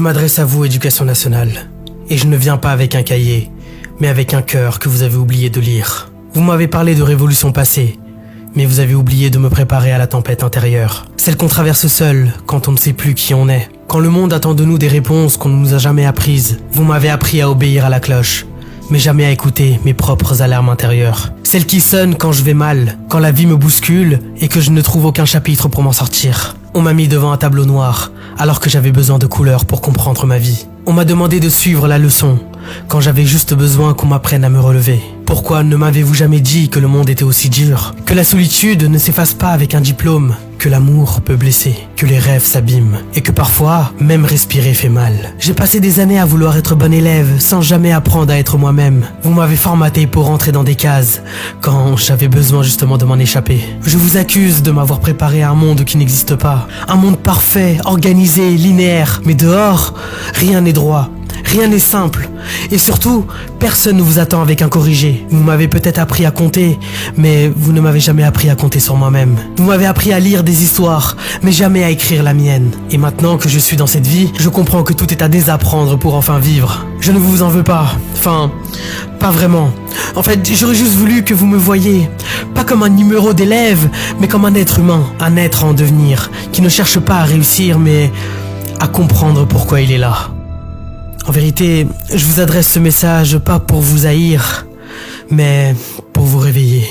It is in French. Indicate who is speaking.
Speaker 1: Je m'adresse à vous, Éducation nationale. Et je ne viens pas avec un cahier, mais avec un cœur que vous avez oublié de lire. Vous m'avez parlé de révolution passée, mais vous avez oublié de me préparer à la tempête intérieure. Celle qu'on traverse seul quand on ne sait plus qui on est. Quand le monde attend de nous des réponses qu'on ne nous a jamais apprises. Vous m'avez appris à obéir à la cloche, mais jamais à écouter mes propres alarmes intérieures. Celles qui sonnent quand je vais mal, quand la vie me bouscule et que je ne trouve aucun chapitre pour m'en sortir. On m'a mis devant un tableau noir, alors que j'avais besoin de couleurs pour comprendre ma vie. On m'a demandé de suivre la leçon, quand j'avais juste besoin qu'on m'apprenne à me relever. Pourquoi ne m'avez-vous jamais dit que le monde était aussi dur? Que la solitude ne s'efface pas avec un diplôme? Que l'amour peut blesser? Que les rêves s'abîment? Et que parfois, même respirer fait mal? J'ai passé des années à vouloir être bon élève, sans jamais apprendre à être moi-même. Vous m'avez formaté pour rentrer dans des cases, quand j'avais besoin justement de m'en échapper. Je vous accuse de m'avoir préparé à un monde qui n'existe pas. Un monde parfait, organisé, linéaire. Mais dehors, rien n'est droit. Rien n'est simple. Et surtout, personne ne vous attend avec un corrigé. Vous m'avez peut-être appris à compter, mais vous ne m'avez jamais appris à compter sur moi-même. Vous m'avez appris à lire des histoires, mais jamais à écrire la mienne. Et maintenant que je suis dans cette vie, je comprends que tout est à désapprendre pour enfin vivre. Je ne vous en veux pas. Enfin, pas vraiment. En fait, j'aurais juste voulu que vous me voyiez. Pas comme un numéro d'élève, mais comme un être humain. Un être en devenir, qui ne cherche pas à réussir, mais à comprendre pourquoi il est là. En vérité, je vous adresse ce message pas pour vous haïr, mais pour vous réveiller.